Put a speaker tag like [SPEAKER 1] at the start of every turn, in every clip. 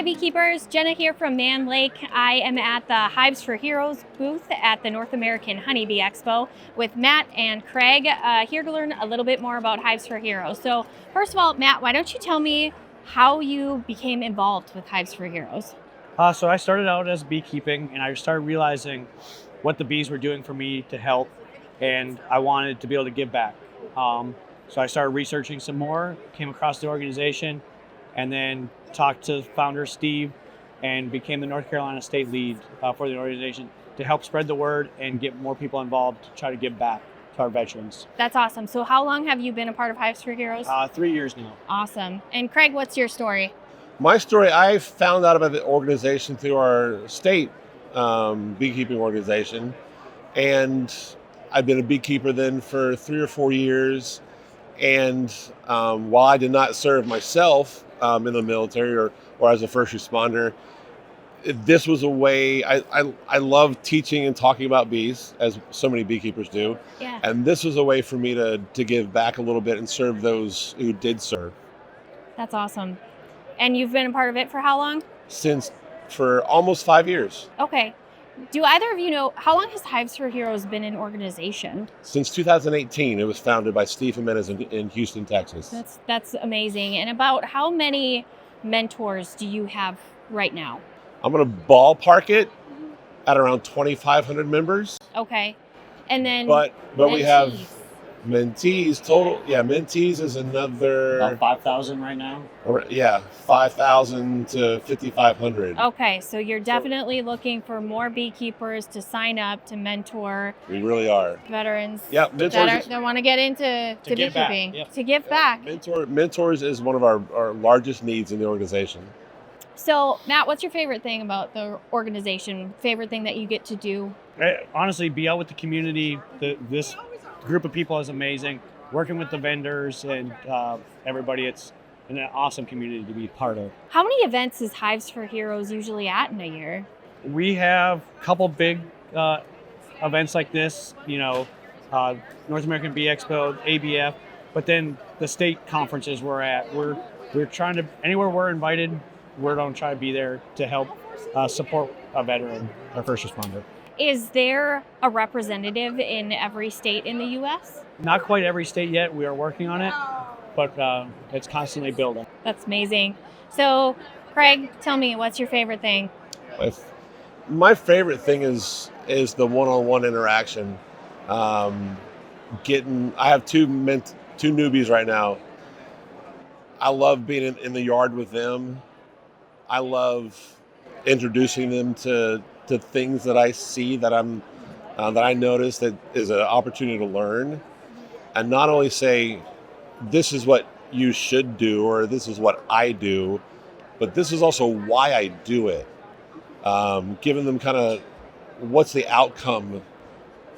[SPEAKER 1] beekeepers, Jenna here from Mann Lake. I am at the Hives for Heroes booth at the North American Honeybee Expo with Matt and Craig, here to learn a little bit more about Hives for Heroes. So first of all, Matt, why don't you tell me how you became involved with Hives for Heroes?
[SPEAKER 2] So I started out as beekeeping, and I started realizing what the bees were doing for me to help, and I wanted to be able to give back. So I started researching some more, came across the organization, and then talked to founder Steve and became the North Carolina state lead for the organization to help spread the word and get more people involved to try to give back to our veterans.
[SPEAKER 1] That's awesome. So how long have you been a part of Hives for Heroes?
[SPEAKER 2] 3 years now.
[SPEAKER 1] Awesome. And Craig, what's your story?
[SPEAKER 3] My story, I found out about the organization through our state beekeeping organization. And I've been a beekeeper then for 3 or 4 years. And while I did not serve myself in the military or as a first responder, this was a way, I love teaching and talking about bees, as so many beekeepers do.
[SPEAKER 1] Yeah.
[SPEAKER 3] And this was a way for me to give back a little bit and serve those who did serve.
[SPEAKER 1] That's awesome. And you've been a part of it for how long?
[SPEAKER 3] For almost 5 years.
[SPEAKER 1] Okay. Do either of you know, how long has Hives for Heroes been an organization?
[SPEAKER 3] Since 2018, it was founded by Steve Jimenez in Houston, Texas.
[SPEAKER 1] That's amazing. And about how many mentors do you have right now?
[SPEAKER 3] I'm going to ballpark it at around 2,500 members.
[SPEAKER 1] Okay. And then
[SPEAKER 3] But we have
[SPEAKER 1] mentees.
[SPEAKER 3] mentees total. Yeah, mentees is another,
[SPEAKER 2] About 5,000 right now.
[SPEAKER 3] 5,000 to 5,500.
[SPEAKER 1] Okay, so you're definitely looking for more beekeepers to sign up to mentor
[SPEAKER 3] We really are.
[SPEAKER 1] veterans
[SPEAKER 3] Yeah, mentors.
[SPEAKER 1] that want to get into
[SPEAKER 2] give back,
[SPEAKER 1] beekeeping,
[SPEAKER 2] yep.
[SPEAKER 1] to give back.
[SPEAKER 3] Mentors is one of our largest needs in the organization.
[SPEAKER 1] So, Matt, what's your favorite thing about the organization? Favorite thing that you get to do?
[SPEAKER 2] Honestly, be out with the community. This group of people is amazing. Working with the vendors and everybody, it's an awesome community to be part of.
[SPEAKER 1] How many events is Hives for Heroes usually at in a year?
[SPEAKER 2] We have a couple big events like this, North American Bee Expo, ABF, but then the state conferences we're at. We're trying to, anywhere we're invited, we're going to try to be there to help support a veteran or first responder.
[SPEAKER 1] Is there a representative in every state in the U.S.?
[SPEAKER 2] Not quite every state yet. We are working on it, but it's constantly building.
[SPEAKER 1] That's amazing. So, Craig, tell me, what's your favorite thing?
[SPEAKER 3] My favorite thing is the one-on-one interaction. I have two newbies right now. I love being in the yard with them. I love introducing them to things that I see that I notice that is an opportunity to learn, and not only say, this is what you should do or this is what I do, but this is also why I do it. Giving them kind of what's the outcome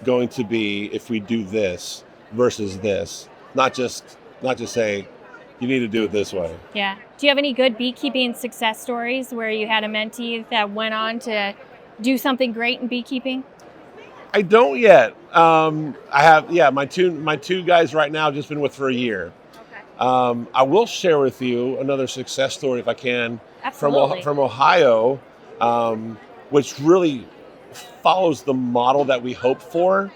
[SPEAKER 3] going to be if we do this versus this, not just say you need to do it this way.
[SPEAKER 1] Yeah. Do you have any good beekeeping success stories where you had a mentee that went on to do something great in beekeeping?
[SPEAKER 3] I don't yet. I have, my two guys right now just been with for a year.
[SPEAKER 1] Okay.
[SPEAKER 3] I will share with you another success story if I can.
[SPEAKER 1] Absolutely.
[SPEAKER 3] From Ohio, which really follows the model that we hope for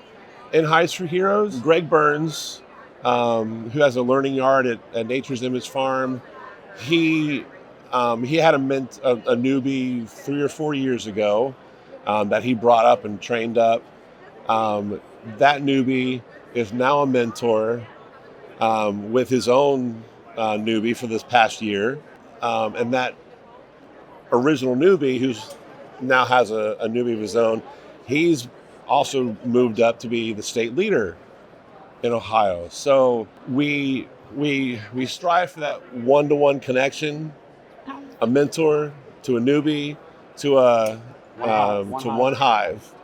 [SPEAKER 3] in Hives for Heroes. Greg Burns, who has a learning yard at Nature's Image Farm, he had a newbie 3 or 4 years ago that he brought up and trained up. That newbie is now a mentor with his own newbie for this past year. And that original newbie, who's now has a newbie of his own, he's also moved up to be the state leader in Ohio. So we strive for that one-to-one connection, a mentor to a newbie to one hive.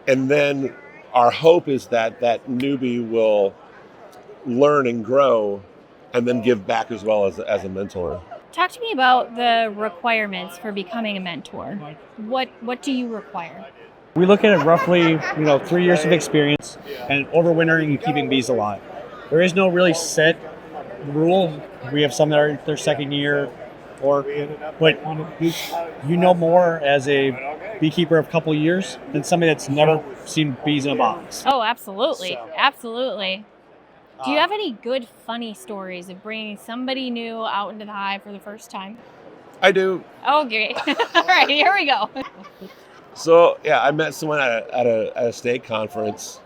[SPEAKER 3] And then our hope is that newbie will learn and grow and then give back as well as a mentor.
[SPEAKER 1] Talk to me about the requirements for becoming a mentor. What do you require?
[SPEAKER 2] We look at it roughly, 3 years of experience and overwintering and keeping bees alive. There is no really set rule. We have some that are their second year, but you know more as a beekeeper of a couple of years than somebody that's never seen bees in a box.
[SPEAKER 1] Oh, absolutely.
[SPEAKER 2] So-
[SPEAKER 1] Absolutely. Do you have any good, funny stories of bringing somebody new out into the hive for the first time?
[SPEAKER 3] I do.
[SPEAKER 1] Okay. All right, here we go.
[SPEAKER 3] So yeah, I met someone at a state conference,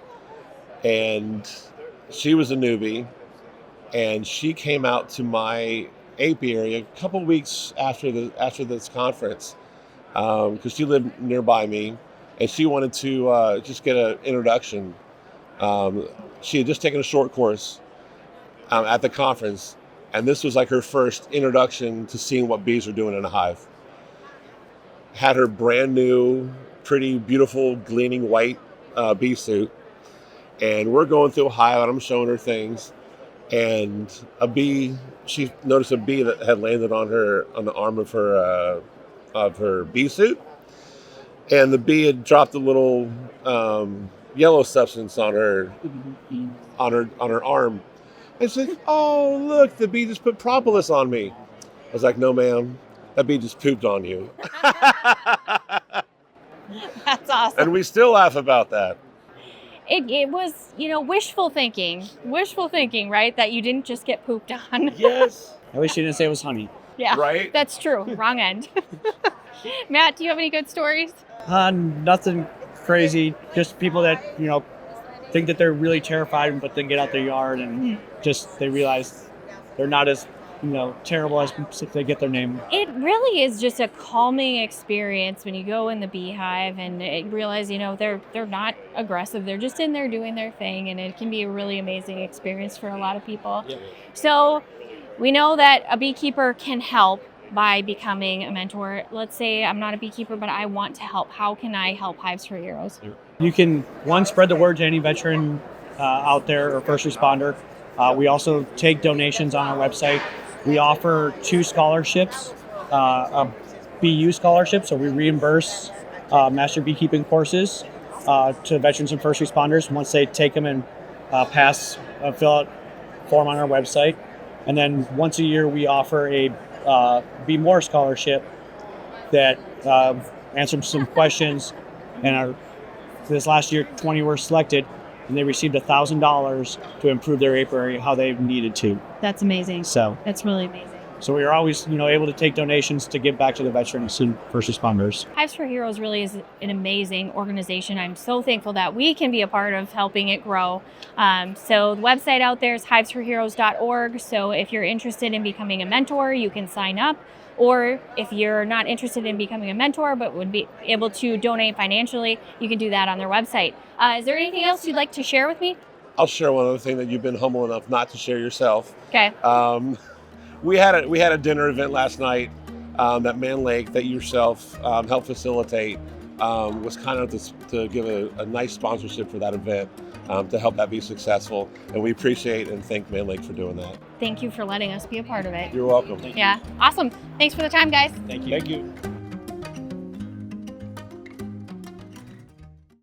[SPEAKER 3] and she was a newbie, and she came out to my apiary a couple weeks after this conference, because she lived nearby me, and she wanted to just get an introduction. She had just taken a short course at the conference, and this was like her first introduction to seeing what bees are doing in a hive. Had her brand new, pretty beautiful, gleaming white bee suit, and we're going through a hive, and I'm showing her things, and she noticed a bee that had landed on the arm of her bee suit, and the bee had dropped a little yellow substance on her arm. And she's like, "Oh, look, the bee just put propolis on me." I was like, "No, ma'am, that bee just pooped on you."
[SPEAKER 1] That's awesome.
[SPEAKER 3] And we still laugh about that.
[SPEAKER 1] It was, wishful thinking, right? That you didn't just get pooped on.
[SPEAKER 3] Yes.
[SPEAKER 2] I wish you didn't say it was honey.
[SPEAKER 1] Yeah,
[SPEAKER 3] Right?
[SPEAKER 1] That's true. Wrong end. Matt, do you have any good stories?
[SPEAKER 2] Nothing crazy. Just people that think that they're really terrified, but then get out their yard and just they realize they're not as terrible as if they get their name.
[SPEAKER 1] It really is just a calming experience when you go in the beehive and realize, they're not aggressive. They're just in there doing their thing, and it can be a really amazing experience for a lot of people.
[SPEAKER 2] Yeah.
[SPEAKER 1] So we know that a beekeeper can help by becoming a mentor. Let's say I'm not a beekeeper, but I want to help. How can I help Hives for Heroes?
[SPEAKER 2] You can, spread the word to any veteran out there or first responder. We also take donations on our website. We offer 2 scholarships, a BU scholarship, so we reimburse master beekeeping courses to veterans and first responders once they take them and fill out a form on our website. And then once a year, we offer a Be More scholarship that answers some questions. And this last year, 20 were selected, and they received $1,000 to improve their apiary how they needed to.
[SPEAKER 1] That's amazing.
[SPEAKER 2] So
[SPEAKER 1] That's really amazing.
[SPEAKER 2] we are always, able to take donations to give back to the veterans and first responders.
[SPEAKER 1] Hives for Heroes really is an amazing organization. I'm so thankful that we can be a part of helping it grow. So the website out there is hivesforheroes.org. So if you're interested in becoming a mentor, you can sign up. Or if you're not interested in becoming a mentor but would be able to donate financially, you can do that on their website. Is there anything else you'd like to share with me?
[SPEAKER 3] I'll share one other thing that you've been humble enough not to share yourself.
[SPEAKER 1] Okay.
[SPEAKER 3] We had a dinner event last night at Mann Lake that you yourself helped facilitate. Was kind of to give a nice sponsorship for that event to help that be successful. And we appreciate and thank Mann Lake for doing that.
[SPEAKER 1] Thank you for letting us be a part of it.
[SPEAKER 3] You're welcome.
[SPEAKER 1] Yeah. Awesome. Thanks for the time, guys.
[SPEAKER 2] Thank you.
[SPEAKER 3] Thank you.